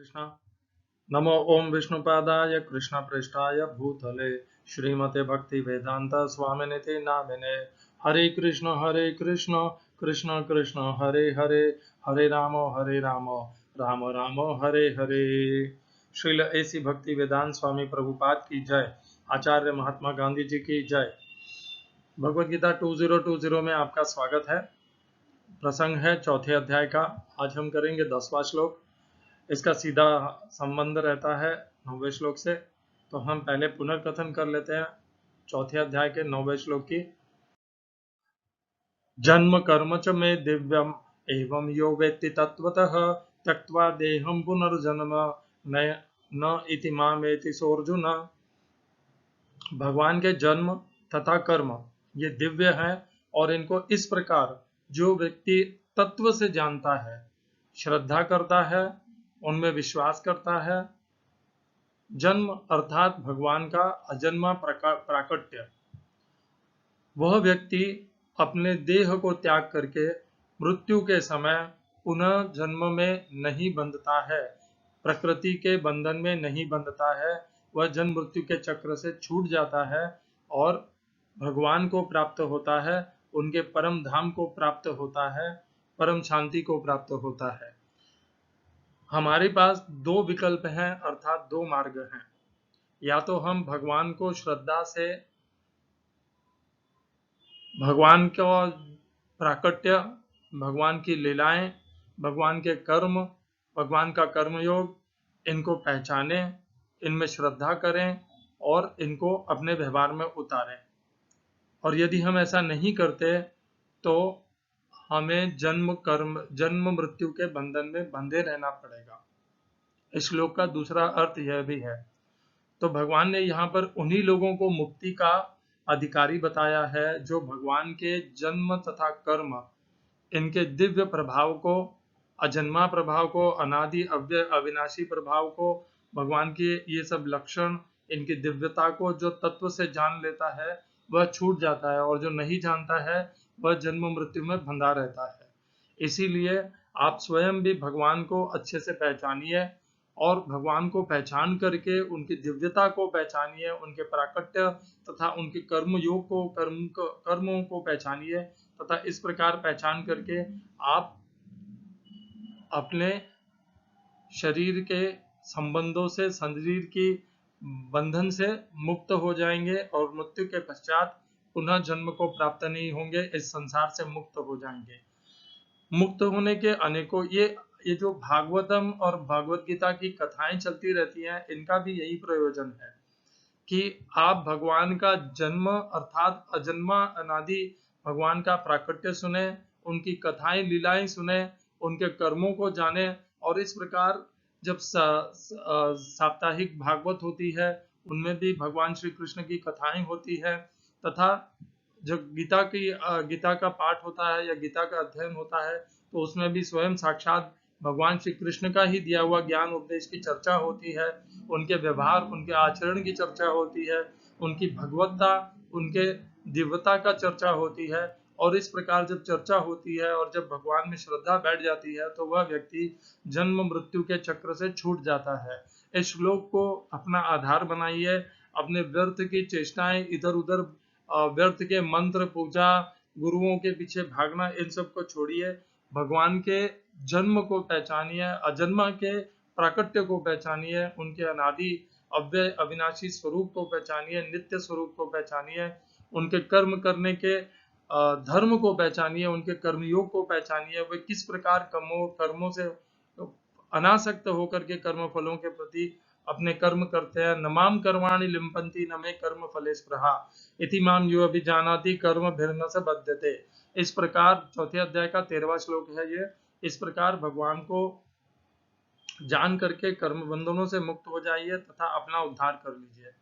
कृष्णा। नमो ओम विष्णुपादाय कृष्णपृष्ठाय भूतले श्रीमते भक्ति वेदांत स्वामिनिति नामिने। हरे कृष्ण कृष्ण कृष्ण हरे हरे, हरे राम राम राम हरे हरे। श्रील ऐसी भक्ति वेदांत स्वामी प्रभुपाद की जय। आचार्य महात्मा गांधी जी की जय। भगवद गीता 2020 में आपका स्वागत है। प्रसंग है चौथे अध्याय का। आज हम करेंगे 10वां श्लोक। इसका सीधा संबंध रहता है 9वें श्लोक से। तो हम पहले पुनर्कथन कर लेते हैं चौथे अध्याय के 9वें श्लोक की। जन्म कर्म च मे दिव्यम एवं यो वेत्ति तत्वतः त्यक्त्वा देहं पुनर्जन्म न इति मामेति सोऽर्जुन। भगवान के जन्म तथा कर्म ये दिव्य हैं और इनको इस प्रकार जो व्यक्ति तत्व से जानता है, श्रद्धा करता है, उनमें विश्वास करता है। जन्म अर्थात भगवान का अजन्मा प्राकट्य। वह व्यक्ति अपने देह को त्याग करके मृत्यु के समय पुनः जन्म में नहीं बंधता है, प्रकृति के बंधन में नहीं बंधता है। वह जन्म मृत्यु के चक्र से छूट जाता है और भगवान को प्राप्त होता है, उनके परम धाम को प्राप्त होता है, परम शांति को प्राप्त होता है। हमारे पास दो विकल्प हैं, अर्थात दो मार्ग हैं। या तो हम भगवान को श्रद्धा से भगवान का प्राकट्य, भगवान की लीलाएं, भगवान के कर्म, भगवान का कर्मयोग, इनको पहचानें, इनमें श्रद्धा करें और इनको अपने व्यवहार में उतारें। और यदि हम ऐसा नहीं करते तो हमें जन्म मृत्यु के बंधन में बंधे रहना पड़ेगा। इस श्लोक का दूसरा अर्थ यह भी है। तो भगवान ने यहाँ पर उन्हीं लोगों को मुक्ति का अधिकारी बताया है जो भगवान के जन्म तथा कर्म, इनके दिव्य प्रभाव को, अजन्मा प्रभाव को, अनादि अव्यय अविनाशी प्रभाव को, भगवान के ये सब लक्षण, इनकी दिव्यता को जो तत्व से जान लेता है वह छूट जाता है, और जो नहीं जानता है वह जन्म मृत्यु में बंधा रहता है। इसीलिए आप स्वयं भी भगवान को अच्छे से पहचानिए और भगवान को पहचान करके उनकी दिव्यता को पहचानिए, उनके प्राकट्य तथा उनके कर्मों को पहचानिए। तथा इस प्रकार पहचान करके आप अपने शरीर के संबंधों से, शरीर की बंधन से मुक्त हो जाएंगे और मृत्यु के पश्चात पुनः जन्म को प्राप्त नहीं होंगे, इस संसार से मुक्त हो जाएंगे। मुक्त होने के अनेकों ये जो भागवतम और भगवत गीता की कथाएं चलती रहती हैं, इनका भी यही प्रयोजन है कि आप भगवान का जन्म अर्थात अजन्मा अनादि भगवान का प्राकट्य सुने, उनकी कथाएं लीलाएं सुने, उनके कर्मों को जाने। और इस प्रकार जब साप्ताहिक भागवत होती है उनमें भी भगवान श्री कृष्ण की कथाएं होती है, तथा जब गीता का पाठ होता है या गीता का अध्ययन होता है तो उसमें भी स्वयं साक्षात भगवान श्री कृष्ण का ही दिया हुआ ज्ञान उपदेश की चर्चा होती है, उनके व्यवहार, उनके आचरण की चर्चा होती है, उनकी भगवत्ता, उनके दिव्यता का चर्चा होती है। और इस प्रकार जब चर्चा होती है और जब भगवान में श्रद्धा बैठ जाती है तो वह व्यक्ति जन्म मृत्यु के चक्र से छूट जाता है। इस श्लोक को अपना आधार बनाइए। अपने व्यर्थ की चेष्टाएं, इधर उधर व्यर्थ के मंत्र, पूजा, गुरुओं के पीछे भागना, इन सब को छोड़िए। भगवान के जन्म को पहचानिए, अजन्मा के प्राकट्य को पहचानिए, उनके अनादि अव्यय अविनाशी स्वरूप को पहचानिए, नित्य स्वरूप को पहचानिए, उनके कर्म करने के धर्म को पहचानिए, उनके कर्मयोग को पहचानिए। वे किस प्रकार कर्मों से अनासक्त होकर के कर्म फलों के प्रति अपने कर्म करते हैं। नमाम कर्माणि लिम्पन्ति न मे कर्म फले स्पृहा इति माम यो अभिजानाति कर्म भिर्न स बध्यते। इस प्रकार चौथे अध्याय का 13वां श्लोक है ये। इस प्रकार भगवान को जान करके कर्म बंधनों से मुक्त हो जाइए तथा अपना उद्धार कर लीजिए।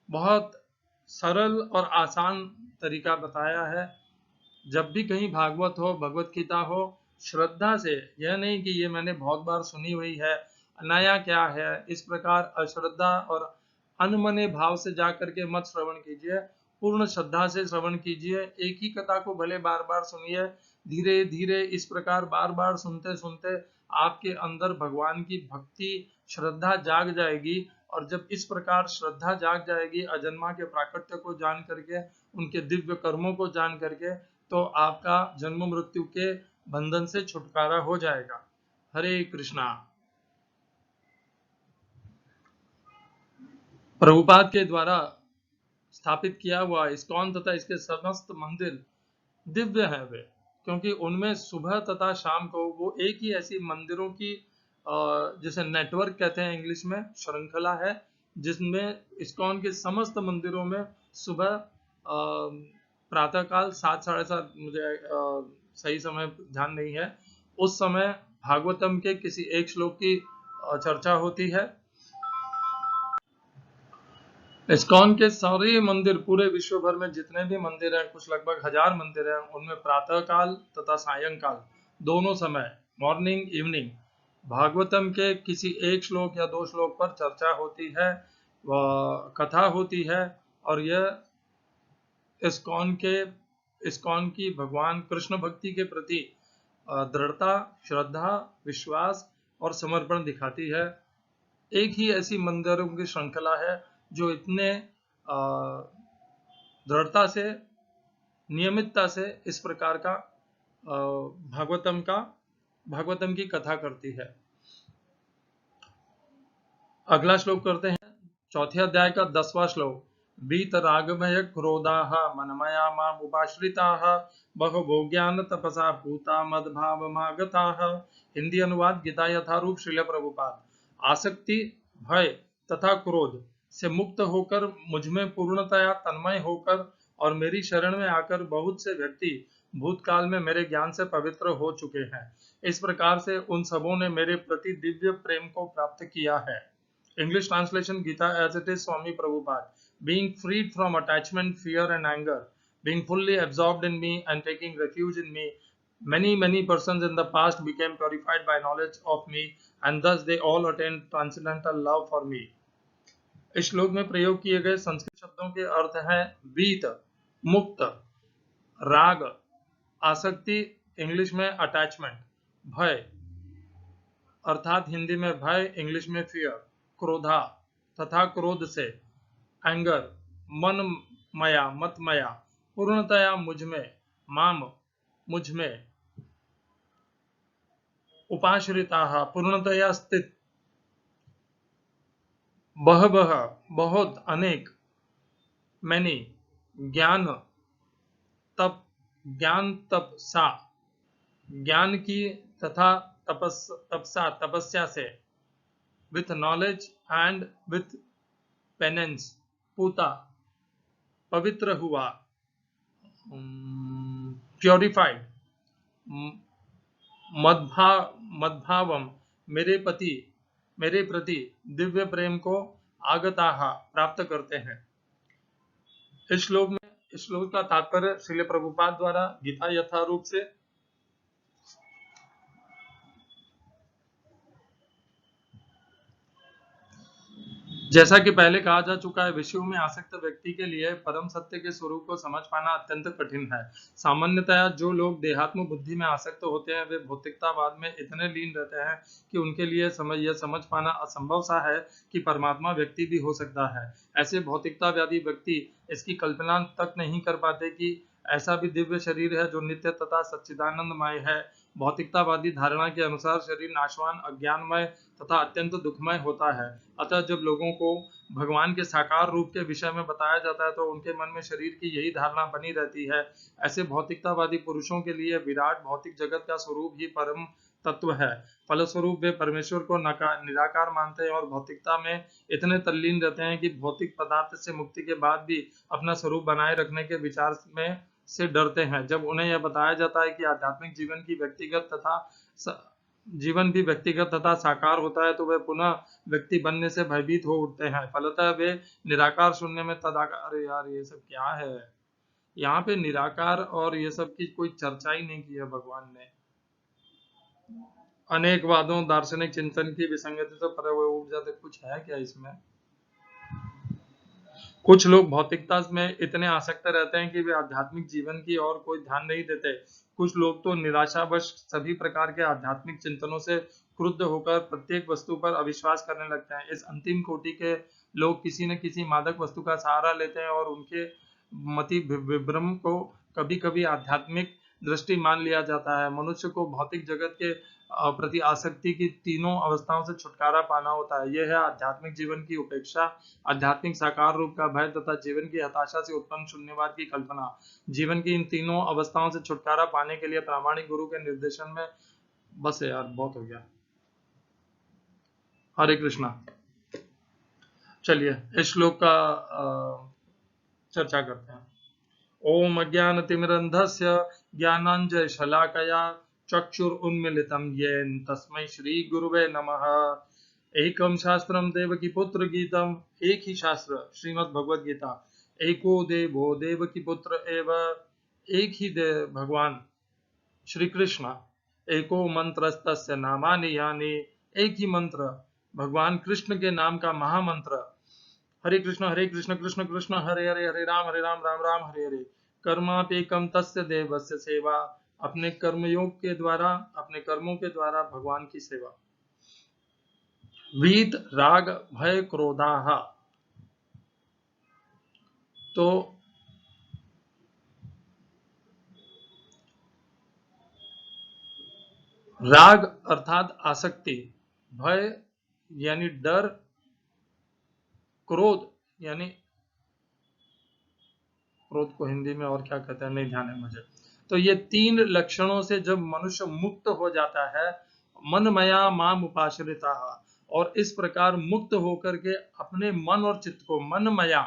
बहुत सरल और आसान तरीका बताया है। जब भी कहीं भागवत हो, भगवत गीता हो, श्रद्धा से, यह नहीं कि ये मैंने बहुत बार सुनी हुई है, नया क्या है, इस प्रकार अश्रद्धा और अनमने भाव से जाकर के मत श्रवण कीजिए। पूर्ण श्रद्धा से श्रवण कीजिए। एक ही कथा को भले बार बार सुनिए, धीरे धीरे इस प्रकार बार बार सुनते सुनते आपके अंदर भगवान की भक्ति श्रद्धा जाग जाएगी, और जब इस प्रकार श्रद्धा जाग जाएगी अजन्मा के प्राकट्य को जान करके, उनके दिव्य कर्मों को जान करके, तो आपका जन्म मृत्यु के बंधन से छुटकारा हो जाएगा। हरे कृष्णा। प्रभुपाद के द्वारा स्थापित किया हुआ इस्कॉन तथा इसके समस्त मंदिर दिव्य है वे, क्योंकि उनमें सुबह तथा शाम को वो एक ही ऐसी मंदिरों की जैसे नेटवर्क कहते हैं इंग्लिश में, श्रृंखला है, जिसमें इस्कॉन के समस्त मंदिरों में सुबह प्रातःकाल 7 साढ़े 7, मुझे सही समय ध्यान नहीं है, उस समय भागवतम के किसी एक श्लोक की चर्चा होती है। इस्कॉन के सारे मंदिर पूरे विश्व भर में जितने भी मंदिर हैं, कुछ लगभग 1000 मंदिर हैं, उनमें प्रातःकाल तथा सायंकाल दोनों समय, मॉर्निंग इवनिंग, भागवतम के किसी एक श्लोक या 2 श्लोक पर चर्चा होती है, कथा होती है। और यह इस्कॉन की भगवान कृष्ण भक्ति के प्रति दृढ़ता, श्रद्धा, विश्वास और समर्पण दिखाती है। एक ही ऐसी मंदिरों की श्रृंखला है जो इतने दृढ़ता से, नियमितता से इस प्रकार का भागवतम की कथा करती है। अगला श्लोक करते हैं, चौथे अध्याय का 10वां श्लोक। बीत रागमय क्रोधाः मनमया माम उपाश्रिताः बहवो ज्ञान तपसा पूता मद्भावमागताः। हिंदी अनुवाद गीता यथारूप श्रील प्रभुपाद। आसक्ति, भय तथा क्रोध से मुक्त होकर, मुझमें पूर्णतया तन्मय होकर और मेरी शरण में आकर बहुत से व्यक्ति भूतकाल में मेरे ज्ञान से पवित्र हो चुके हैं। इस प्रकार से उन सबों ने मेरे प्रति दिव्य प्रेम को प्राप्त किया है। English translation Gita as it is, Swami Prabhupada. Being freed from attachment, fear and anger, being fully absorbed in me and taking refuge in me, many persons in the past became purified by knowledge of me, and thus they all attained transcendental love for me. इस श्लोक में प्रयोग किए गए संस्कृत शब्दों के अर्थ हैं वीत, मुक्त, राग, आसक्ति, इंग्लिश में अटैचमेंट, भय अर्थात हिंदी में भय, इंग्लिश में फियर, क्रोधा तथा क्रोध से, एंगर, मन मया, मत मया, पूर्णतया मुझमें, माम मुझमें, उपाश्रिताः पूर्णतया स्थित, बहवः बहुत, अनेक, मैनी, ज्ञान तपसा ज्ञान की तथा तपसा तपस्या से, with knowledge and with penance पूता पवित्र हुआ, purified, मद्भावम मेरे प्रति दिव्य प्रेम को आगताः प्राप्त करते हैं। इस श्लोक का तात्पर्य श्रील प्रभुपाद द्वारा गीता यथारूप से जैसा कि पहले कहा जा चुका है, विषयों में आसक्त व्यक्ति के लिए परम सत्य के स्वरूप को समझ पाना अत्यंत कठिन है। सामान्यतया जो लोग देहात्म बुद्धि में आसक्त होते हैं वे भौतिकतावाद में इतने लीन रहते हैं कि उनके लिए यह समझ पाना असंभव सा है कि परमात्मा व्यक्ति भी हो सकता है। ऐसे भौतिकतावादी व्यक्ति इसकी कल्पना तक नहीं कर पाते कि ऐसा भी दिव्य शरीर है जो नित्य तथा सच्चिदानंदमय है। भौतिकतावादी धारणा के अनुसार शरीर नाशवान, अज्ञानमय तथा अत्यंत दुखमय होता है। अतः जब लोगों को भगवान के साकार रूप के विषय में बताया जाता है तो उनके मन में शरीर की यही धारणा बनी रहती है। ऐसे भौतिकतावादी पुरुषों के लिए विराट भौतिक जगत का स्वरूप ही परम तत्व है। फलस्वरूप वे परमेश्वर को निराकार मानते हैं और भौतिकता में इतने तल्लीन रहते हैं कि भौतिक पदार्थ से मुक्ति के बाद भी अपना स्वरूप बनाए रखने के विचार में से डरते हैं। जब उन्हें यह बताया जाता है कि आध्यात्मिक जीवन भी व्यक्तिगत तथा साकार होता है तो वे पुनः व्यक्ति बनने से भयभीत हो उठते हैं। फलतः वे निराकार शून्य में तदाकार, अरे यार ये सब क्या है, यहाँ पे निराकार और ये सब की कोई चर्चा ही नहीं की है भगवान ने। अनेक वादों, दार्शनिक चिंतन की विसंगति से परे हुए उठ जाते, कुछ है क्या इसमें। कुछ लोग भौतिकता में इतने आसक्त रहते हैं कि वे आध्यात्मिक जीवन की ओर कोई ध्यान नहीं देते। कुछ लोग तो निराशावश सभी प्रकार के आध्यात्मिक चिंतनों से क्रुद्ध होकर प्रत्येक वस्तु पर अविश्वास करने लगते हैं। इस अंतिम कोटि के लोग किसी न किसी मादक वस्तु का सहारा लेते हैं और उनके मति विभ्रम को कभी कभी आध्यात्मिक दृष्टि मान लिया जाता है। मनुष्य को भौतिक जगत के प्रति आसक्ति की तीनों अवस्थाओं से छुटकारा पाना होता है। यह है आध्यात्मिक जीवन की उपेक्षा, आध्यात्मिक साकार रूप का भय तथा जीवन की हताशा से उत्पन्न शून्यवाद की कल्पना। जीवन की इन तीनों अवस्थाओं से छुटकारा पाने के लिए प्रामाणिक गुरु के निर्देशन में बस यार बहुत हो गया। हरे कृष्णा। चलिए इस श्लोक का चर्चा करते हैं। ओम अज्ञानतिमिरन्धस्य ज्ञानाञ्जनशलाकया चक्षुरुन्मीलितं येन तस्मै श्री गुरुवे नमः। एकम शास्त्रम देवकीपुत्र गीतम, एक ही शास्त्र श्रीमद् भगवद गीता। एको देवो देवकीपुत्र एव, एक ही भगवान श्री कृष्ण। एको मंत्रस्तस्य नामानि यानि, एक ही मंत्र भगवान कृष्ण के नाम का महामंत्र। हरे कृष्ण कृष्ण कृष्ण हरे हरे, हरे राम राम राम हरे हरे। कर्मापेकम तस्य देवस्य सेवा, अपने कर्मयोग के द्वारा, अपने कर्मों के द्वारा भगवान की सेवा। वीत राग भय क्रोधाः, तो राग अर्थात आसक्ति, भय यानी डर, क्रोध यानी, क्रोध को हिंदी में और क्या कहते हैं नहीं ध्यान है मुझे। तो ये तीन लक्षणों से जब मनुष्य मुक्त हो जाता है, मनमया माम उपाश्रिता, और इस प्रकार मुक्त होकर के अपने मन और चित्त को, मनमया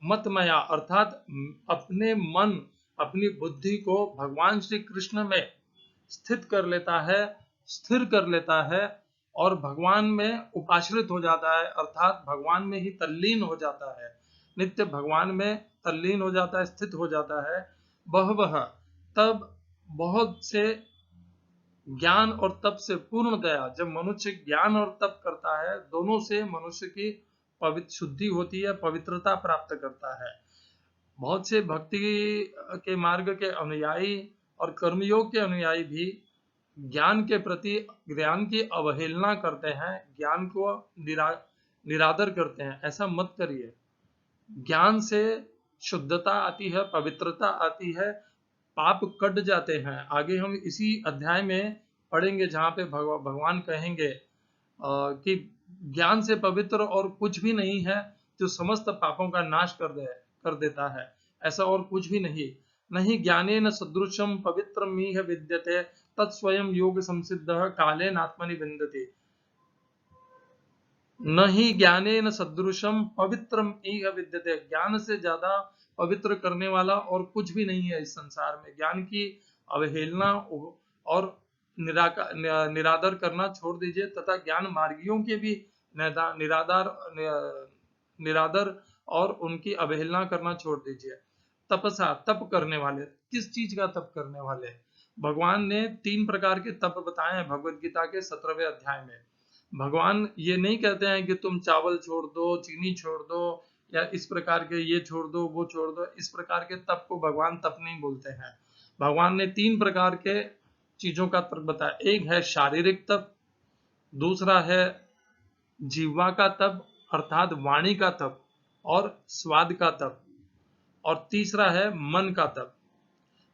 मतमया अर्थात अपने मन, अपनी बुद्धि को भगवान श्री कृष्ण में स्थित कर लेता है, स्थिर कर लेता है और भगवान में उपाश्रित हो जाता है, अर्थात भगवान में ही तल्लीन हो जाता है, नित्य भगवान में तल्लीन हो जाता है, स्थित हो जाता है। वह तब बहुत से ज्ञान और तप से पूर्ण गया। जब मनुष्य ज्ञान और तप करता है, दोनों से मनुष्य की पवित्र शुद्धि होती है, पवित्रता प्राप्त करता है। बहुत से भक्ति के मार्ग के अनुयायी और कर्मयोग के अनुयायी भी ज्ञान के प्रति, ज्ञान की अवहेलना करते हैं, ज्ञान को निरादर करते हैं। ऐसा मत करिए। ज्ञान से शुद्धता आती है, पवित्रता आती है, पाप कट जाते हैं। आगे हम इसी अध्याय में पढ़ेंगे जहां पे भगवान कहेंगे कि ज्ञान से पवित्र और कुछ भी नहीं है जो समस्त पापों का नाश कर देता है। ऐसा और कुछ भी नहीं ज्ञानेन सदृशम पवित्रमिह विद्यते तत्स्वयं योग संसिद्धः कालेन आत्मनि विन्दति। नहीं ज्ञानेन सदृशम पवित्रम इह विद्यते, ज्ञान से ज्यादा पवित्र करने वाला और कुछ भी नहीं है इस संसार में। ज्ञान की अवहेलना और निरादर करना छोड़ दीजिए तथा ज्ञान मार्गियों के भी निरादर और उनकी अवहेलना करना छोड़ दीजिए। तपसा, तप करने वाले, किस चीज का तप करने वाले? भगवान ने 3 प्रकार के तप बताए हैं भगवद गीता के 17वें अध्याय में। भगवान ये नहीं कहते हैं कि तुम चावल छोड़ दो, चीनी छोड़ दो, या इस प्रकार के ये छोड़ दो, वो छोड़ दो। इस प्रकार के तप को भगवान तप नहीं बोलते हैं। भगवान ने 3 प्रकार के चीजों का तप बताया। एक है शारीरिक तप, दूसरा है जीवा का तप अर्थात वाणी का तप और स्वाद का तप, और तीसरा है मन का तप।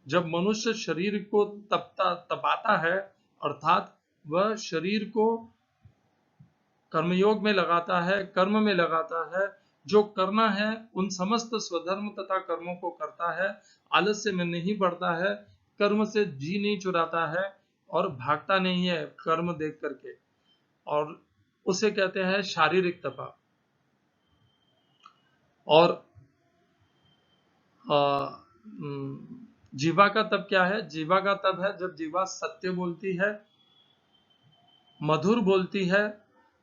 जब मनुष्य शरीर को तपाता है अर्थात वह शरीर को कर्मयोग में लगाता है, कर्म में लगाता है, जो करना है उन समस्त स्वधर्म तथा कर्मों को करता है, आलस्य में नहीं बढ़ता है, कर्म से जी नहीं चुराता है और भागता नहीं है कर्म देख करके, और उसे कहते हैं शारीरिक तपा। और जीवा का तप क्या है? जीवा का तप है जब जीवा सत्य बोलती है, मधुर बोलती है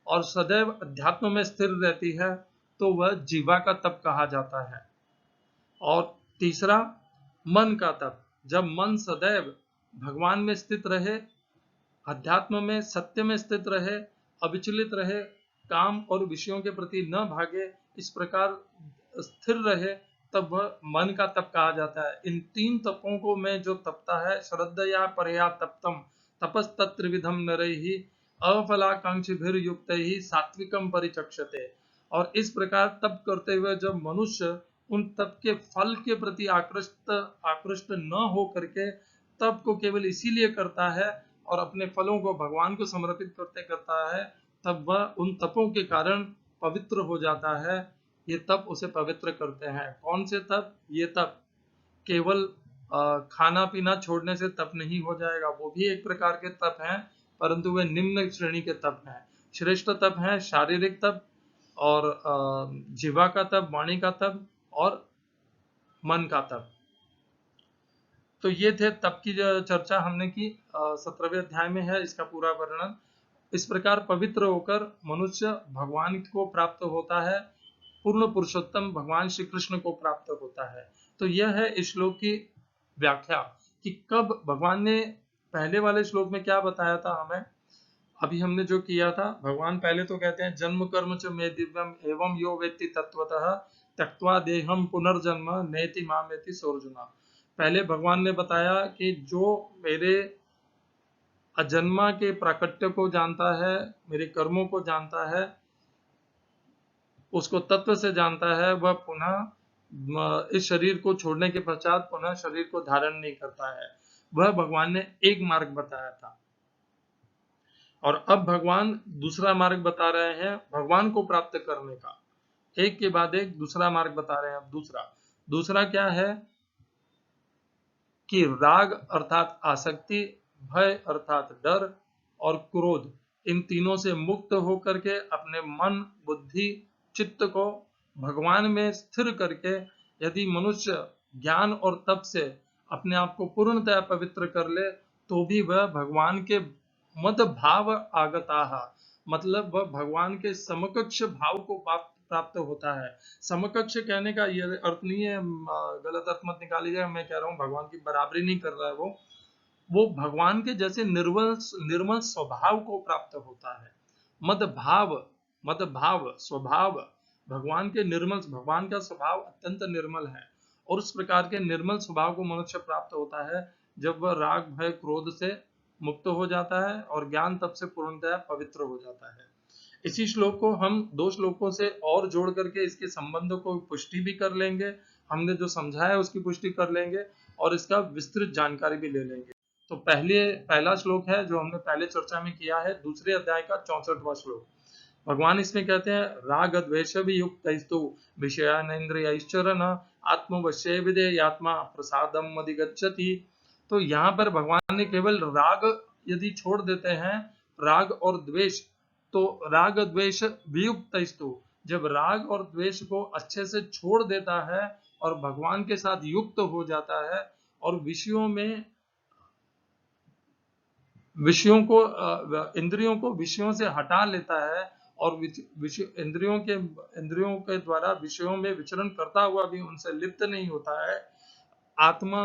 और सदैव अध्यात्म में स्थिर रहती है, तो वह जीवा का तप कहा जाता है। और तीसरा मन का तप, जब मन सदैव भगवान में स्थित रहे, अध्यात्म में, सत्य में स्थित रहे, अविचलित रहे, काम और विषयों के प्रति न भागे, इस प्रकार स्थिर रहे, तब वह मन का तप कहा जाता है। इन 3 तपों को में जो तपता है, श्रद्धया परया तप्तम तपस्तत्रिविधम नरैहि अफलाकांक्षिभिर्युक्त ही सात्विकम परिचक्षते। और इस प्रकार तप करते हुए जब मनुष्य उन तप के फल के प्रति आकृष्ट न हो करके तप को केवल इसीलिए करता है और अपने फलों को भगवान को समर्पित करते करता है, तब वह उन तपों के कारण पवित्र हो जाता है। ये तप उसे पवित्र करते हैं। कौन से तप? ये तप केवल खाना पीना छोड़ने से तप नहीं हो जाएगा, वो भी एक प्रकार के तप हैं, परंतु वे निम्न श्रेणी के तप हैं। श्रेष्ठ तप है शारीरिक तप और जीवा का तप, वाणी का तप और मन का तप। तो ये थे तप की जो चर्चा हमने की, 17वें अध्याय में है इसका पूरा वर्णन। इस प्रकार पवित्र होकर मनुष्य भगवान को प्राप्त होता है, पूर्ण पुरुषोत्तम भगवान श्री कृष्ण को प्राप्त होता है। तो यह है इस श्लोक की व्याख्या कि कब भगवान ने पहले वाले श्लोक में क्या बताया था हमें, अभी हमने जो किया था, भगवान पहले तो कहते हैं जन्म कर्म च मे दिव्यम एवं यो वेत्ति तत्वतः त्यक्त्वा देहम पुनर्जन्म नेति मामेति सोर्जुना। पहले भगवान ने बताया कि जो मेरे अजन्मा के प्राकट्य को जानता है, मेरे कर्मों को जानता है, उसको तत्व से जानता है, वह पुनः इस शरीर को छोड़ने के पश्चात पुनः शरीर को धारण नहीं करता है। वह भगवान ने एक मार्ग बताया था और अब भगवान दूसरा मार्ग बता रहे हैं भगवान को प्राप्त करने का। एक के बाद एक दूसरा मार्ग बता रहे हैं। अब दूसरा क्या है कि राग अर्थात आसक्ति, भय अर्थात डर और क्रोध, इन तीनों से मुक्त होकर के अपने मन, बुद्धि, चित्त को भगवान में स्थिर करके यदि मनुष्य ज्ञान और तप से अपने आप को पूर्णतया पवित्र कर ले, तो भी वह भगवान के मद भाव आगताः, मतलब वह भगवान के समकक्ष भाव को प्राप्त होता है। समकक्ष कहने का ये अर्थ नहीं है, गलत अर्थ मत निकालिएगा, मैं कह रहा हूँ भगवान की बराबरी नहीं कर रहा है, वो भगवान के जैसे निर्मल स्वभाव को प्राप्त होता है। मद भाव स्वभाव, भगवान का स्वभाव अत्यंत निर्मल है और उस प्रकार के निर्मल स्वभाव को मनुष्य प्राप्त होता है जब वह राग, भय, क्रोध से मुक्त हो जाता है और ज्ञान तप से पूर्णतया पवित्र हो जाता है। इसी श्लोक को हम 2 श्लोकों से और जोड़ करके इसके संबंध को पुष्टि भी कर लेंगे, हमने जो समझा है उसकी पुष्टि कर लेंगे और इसका विस्तृत जानकारी भी ले लेंगे। तो पहला श्लोक है जो हमने पहले चर्चा में किया है, दूसरे अध्याय का 64वां श्लोक। भगवान इसमें कहते हैं राग द्वेष वियुक्तैस्तु विषयानेन्द्रियैश्चरन् आत्मवश्ये विधेयात्मा प्रसादम अधिगच्छति। तो यहाँ पर भगवान ने केवल राग यदि छोड़ देते हैं, राग और द्वेष, तो राग द्वेष वियुक्तैस्तु, जब राग और द्वेष को अच्छे से छोड़ देता है और भगवान के साथ युक्त हो जाता है और इंद्रियों को विषयों से हटा लेता है और इंद्रियों के द्वारा विषयों में विचरण करता हुआ भी उनसे लिप्त नहीं होता है, आत्मा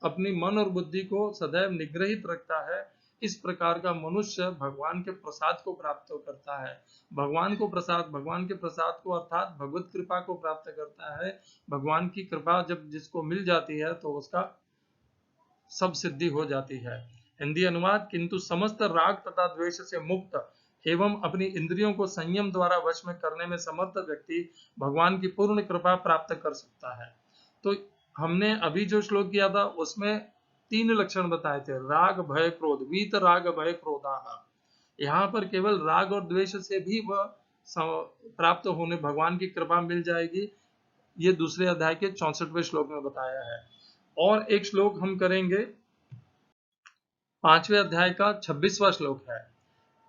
अपनी मन और बुद्धि को सदैव निग्रहित रखता है, इस प्रकार का मनुष्य भगवान के प्रसाद को प्राप्त करता है। भगवान के प्रसाद को अर्थात भगवत कृपा को प्राप्त करता है। भगवान की कृपा जब जिसको मिल जाती है तो उसका सब सिद्धि हो जाती है। हिंदी अनुवाद, किंतु समस्त राग तथा द्वेष से मुक्त एवं अपनी इंद्रियों को संयम द्वारा वश में करने में समर्थ व्यक्ति भगवान की पूर्ण कृपा प्राप्त कर सकता है। तो हमने अभी जो श्लोक किया था उसमें 3 लक्षण बताए थे, राग, भय, क्रोध, वीत राग भय क्रोधाः। यहाँ पर केवल राग और द्वेष से भी वह प्राप्त होने भगवान की कृपा मिल जाएगी, ये दूसरे अध्याय के 64वें श्लोक में बताया है। और एक श्लोक हम करेंगे, 5वें अध्याय का 26वां श्लोक है,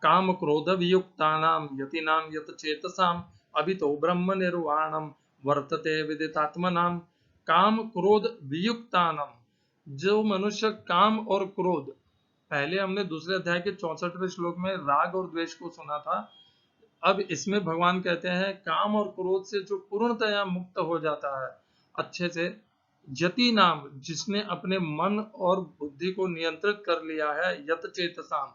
काम क्रोध वियुक्तानां यतिनां यत चेतसाम अभितो ब्रह्म निर्वाणम वर्तते विदितात्मनाम। काम क्रोध वियुक्तानां, जो मनुष्य काम और क्रोध, पहले हमने दूसरे अध्याय के 64वें श्लोक में राग और द्वेष को सुना था, अब इसमें भगवान कहते हैं काम और क्रोध से जो पूर्णतया मुक्त हो जाता है अच्छे से, यति नाम, जिसने अपने मन और बुद्धि को नियंत्रित कर लिया है, यत चेतसाम,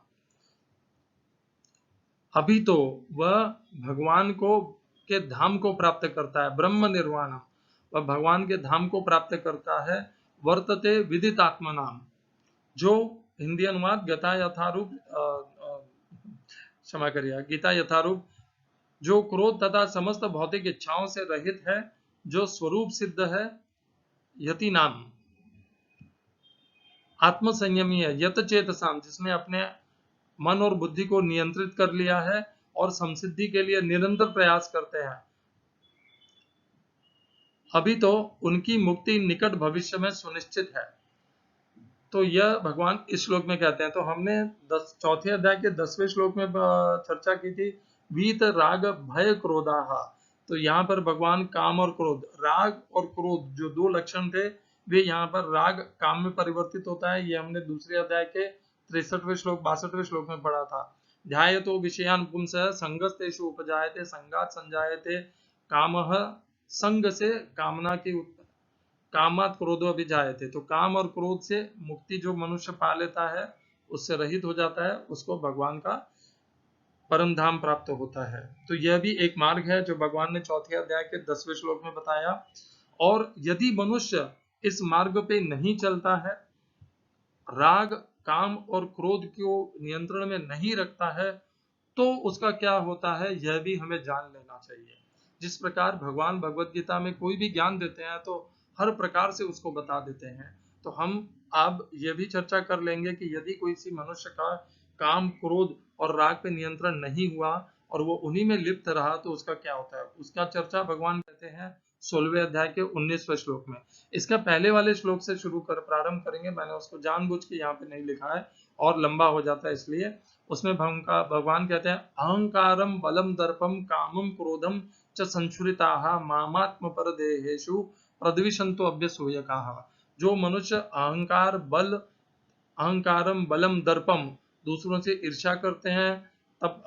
अभी तो वह भगवान को के धाम को प्राप्त करता है, ब्रह्म निर्वाणम, वह भगवान के धाम को प्राप्त करता है, वर्तते विदित आत्मा नाम, जो हिंदी अनुवाद गता यथारूप क्षमा करिए, गीता यथारूप जो क्रोध तथा समस्त भौतिक इच्छाओं से रहित है, जो स्वरूप सिद्ध है, यति नाम आत्मसंयमी है, यत चेतसाम जिसने अपने मन और बुद्धि को नियंत्रित कर लिया है और समसिद्धि के लिए निरंतर प्रयास करते हैं, अभी तो उनकी मुक्ति निकट भविष्य में सुनिश्चित है। तो यह भगवान इस श्लोक में कहते हैं। तो हमने चौथे अध्याय के 10वें श्लोक में चर्चा की थी, वीत राग भय क्रोधाहा। तो यहाँ पर भगवान काम और क्रोध, राग और क्रोध जो दो लक्षण थे, वे यहाँ पर राग काम में परिवर्तित होता है। ये हमने दूसरे अध्याय के 63वें श्लोक 62वें श्लोक में पढ़ा था। ध्यायतो विषयान पुंसः संगस्तेषु उपजायते संगात संजायते कामः, संग से कामना की कामात क्रोधो अभिजायते। तो काम और क्रोध से मुक्ति जो मनुष्य पा लेता है, उससे रहित हो जाता है, उसको भगवान का परम धाम प्राप्त होता है। तो यह भी एक मार्ग है जो भगवान ने चौथे अध्याय के 10वें श्लोक में बताया। और यदि मनुष्य इस मार्ग पे नहीं चलता है, राग काम और क्रोध को नियंत्रण में नहीं रखता है, तो उसका क्या होता है, यह भी हमें जान लेना चाहिए। जिस प्रकार भगवान भगवत गीता में कोई भी ज्ञान देते हैं तो हर प्रकार से उसको बता देते हैं। तो हम अब यह भी चर्चा कर लेंगे कि यदि कोई सी मनुष्य का काम क्रोध और राग पे नियंत्रण नहीं हुआ और वो उन्हीं में लिप्त रहा, तो उसका क्या होता है। उसका चर्चा भगवान कहते हैं 16वें अध्याय के 19वें श्लोक में। इसका पहले वाले श्लोक से शुरू कर प्रारंभ करेंगे। मैंने उसको जानबूझ के यहाँ पे नहीं लिखा है और लंबा हो जाता है, इसलिए उसमें भगवान कहते हैं, अहंकारम बलम दर्पम कामम क्रोधम च संचुरिताः मामात्म परदेहेषु प्रद्विषन्तो अभ्यसूयकाः। जो मनुष्य अहंकारम बलम दर्पम दूसरों से ईर्ष्या करते हैं, तब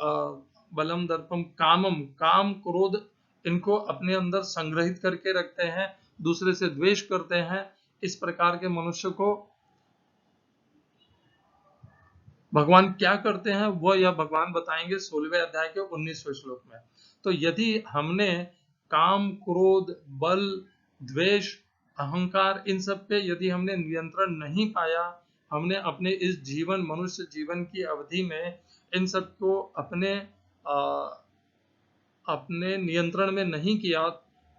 बलम दर्पम कामम काम क्रोध इनको अपने अंदर संग्रहित करके रखते हैं, दूसरे से द्वेष करते हैं, इस प्रकार के मनुष्य को भगवान क्या करते हैं वो यह भगवान बताएंगे 16वें अध्याय के 19वें श्लोक में। तो यदि हमने काम क्रोध बल द्वेष अहंकार इन सब पे यदि हमने नियंत्रण नहीं पाया, हमने अपने इस जीवन मनुष्य जीवन की अवधि में इन सब को अपने नियंत्रण में नहीं किया,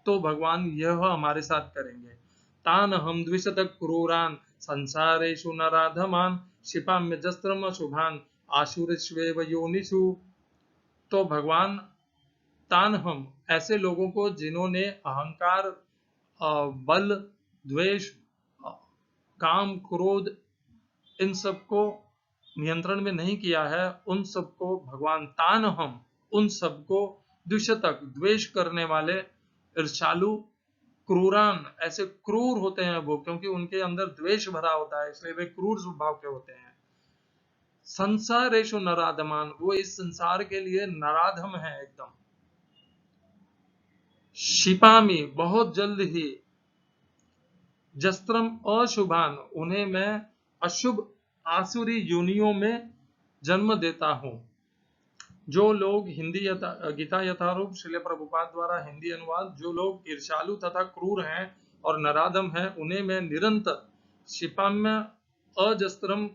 तो भगवान यह हमारे साथ करेंगे। तान हम द्विशत क्रूरान संसारेषु नराधमान क्षिपाम्य जस्त्रम शुभान आशुरिष्वेव योनिषु। तो भगवान तान हम ऐसे लोगों को जिन्होंने अहंकार बल द्वेष काम क्रोध इन सबको नियंत्रण में नहीं किया है, उन सबको भगवान तान हम उन सबको द्विशतक द्वेष करने वाले ईर्ष्यालु क्रूरान, ऐसे क्रूर होते हैं वो, क्योंकि उनके अंदर द्वेष भरा होता है, इसलिए वे क्रूर स्वभाव के होते हैं। संसारेषु नराधमान, वो इस संसार के लिए नराधम है एकदम। क्षिपामि, बहुत जल्द ही, जस्त्रम अशुभान, उन्हें मैं अशुभ आसुरी योनियों में जन्म देता हूं। जो लोग हिंदी गीता यथारूप श्रील प्रभुपाद द्वारा हिंदी अनुवाद, जो लोग ईर्ष्यालु तथा क्रूर हैं और नराधम हैं, उन्हें मैं निरंतर क्षिपाम्य अजस्त्रम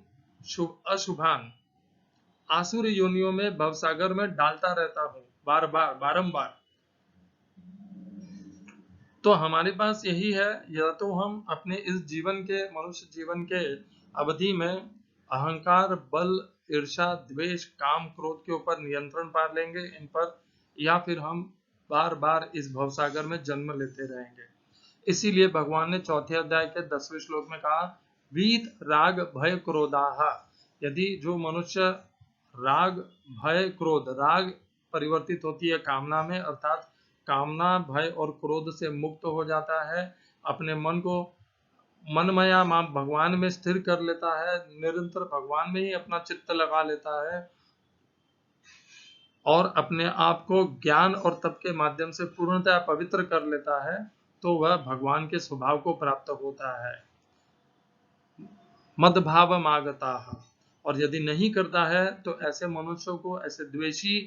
अशुभान आसुर योनियों में भवसागर में डालता रहता हूं, बार बार बारंबार। तो हमारे पास यही है, या तो हम अपने इस जीवन के मनुष्य जीवन के अवधि में अहंकार बल ईर्ष्या द्वेष काम क्रोध के ऊपर नियंत्रण पा लेंगे इन पर, या फिर हम बार बार इस भवसागर में जन्म लेते रहेंगे। इसीलिए भगवान ने चौथे अध्याय के 10वें श्लोक में कहा, वीत राग भय क्रोधाहा। यदि जो मनुष्य राग भय क्रोध, राग परिवर्तित होती है कामना में, अर्थात कामना भय और क्रोध से मुक्त हो जाता है, अपने मन को मनमया मां भगवान में स्थिर कर लेता है, निरंतर भगवान में ही अपना चित्त लगा लेता है और अपने आप को ज्ञान और तप के माध्यम से पूर्णतः पवित्र कर लेता है, तो वह भगवान के स्वभाव को प्राप्त होता है। मदभाव मागता। और यदि नहीं करता है तो ऐसे मनुष्यों को, ऐसे द्वेषी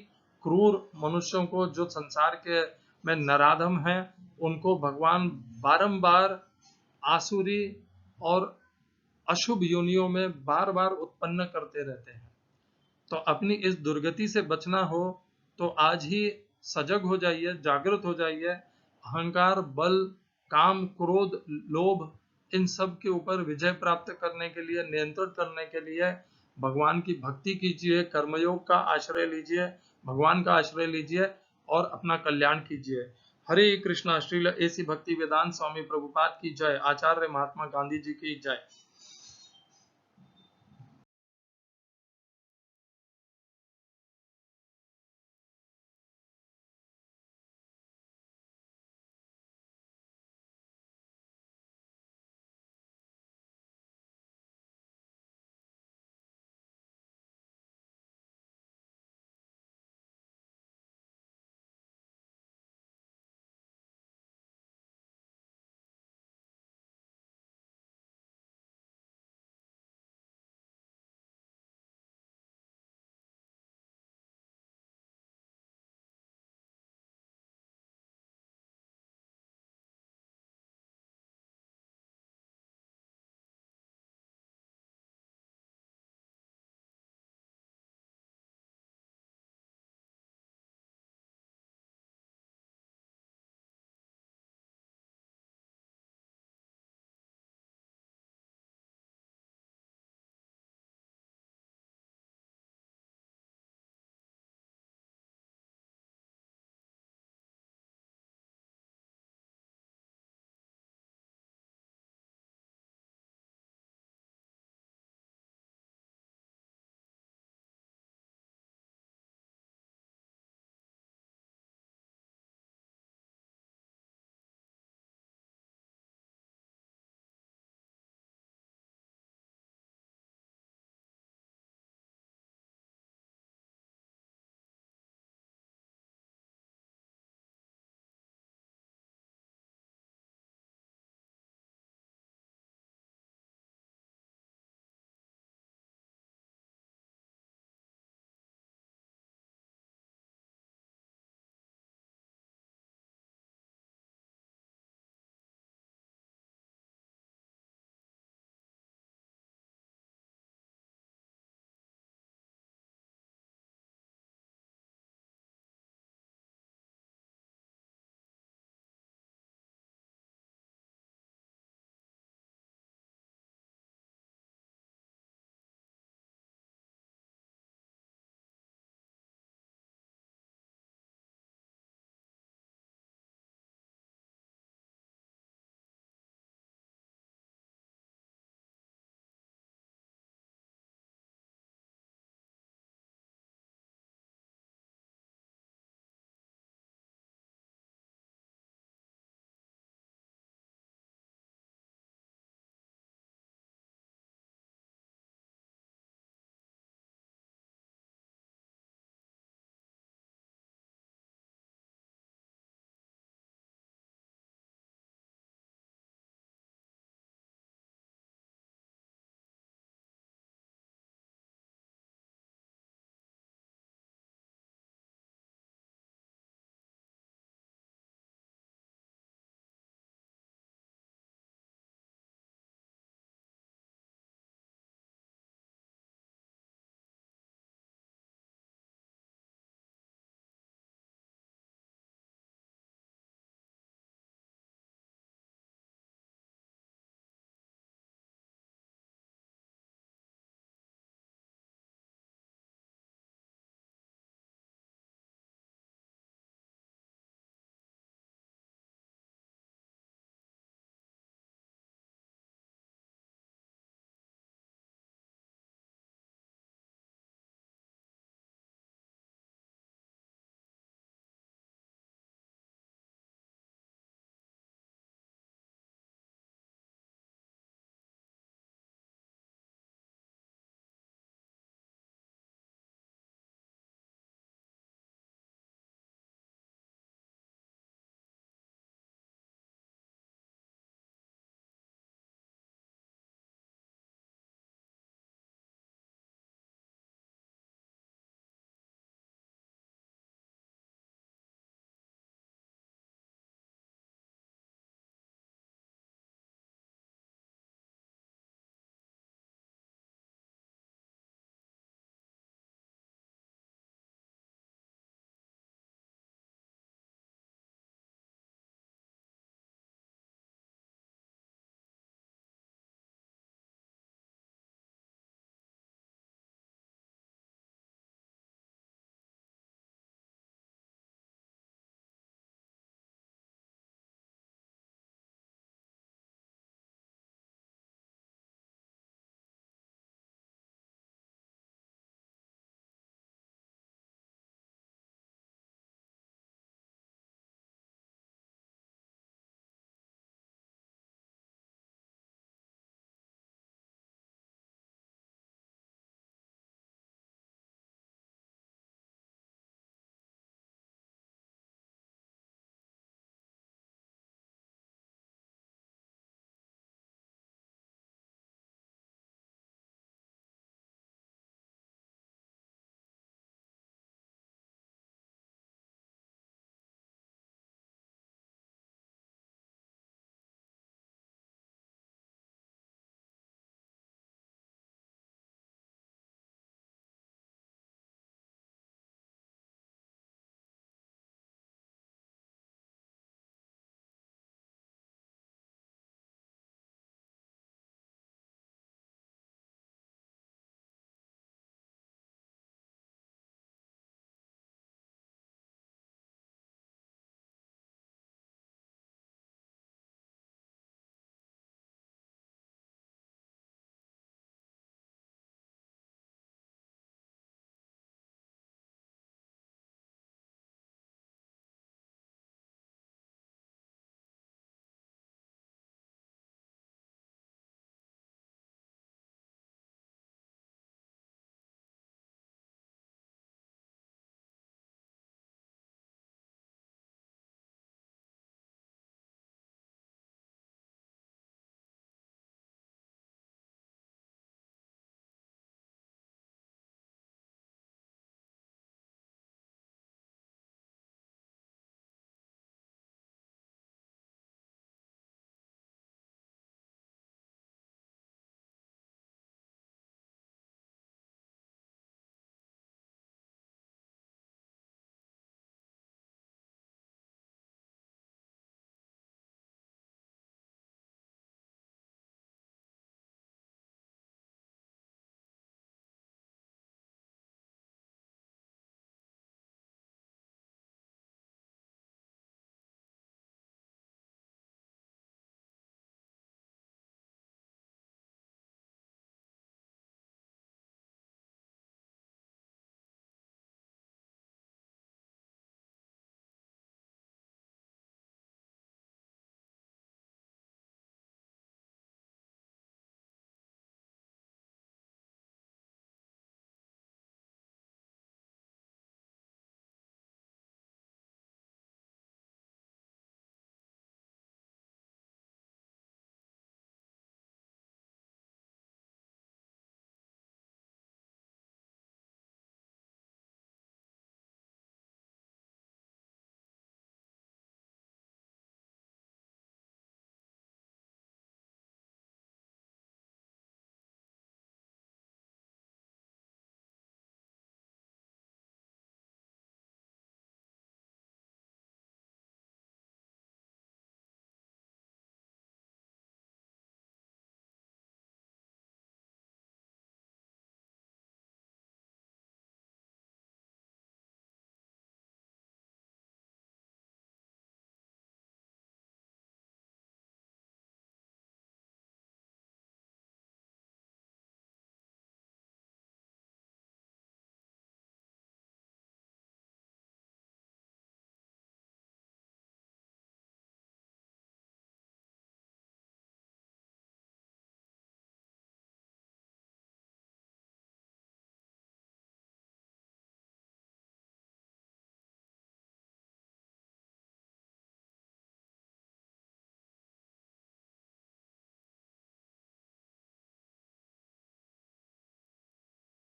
क्रूर मनुष्यों को जो संसार के में नराधम हैं, उनको भगवान बारंबार आसुरी और अशुभ योनियों में बार बार उत्पन्न करते रहते हैं। तो अपनी इस दुर्गति से बचना हो तो आज ही सजग हो जाइए, जागृत हो जाइए। अहंकार, बल, काम, क्रोध, लोभ, इन सब के ऊपर विजय प्राप्त करने के लिए, नियंत्रण करने के लिए भगवान की भक्ति कीजिए, कर्मयोग का आश्रय लीजिए, भगवान का आश्रय लीजिए और अपना कल्याण कीजिए। हरे कृष्णा। श्रील एसी भक्ति वेदांत स्वामी प्रभुपाद की जय। आचार्य महात्मा गांधी जी की जय।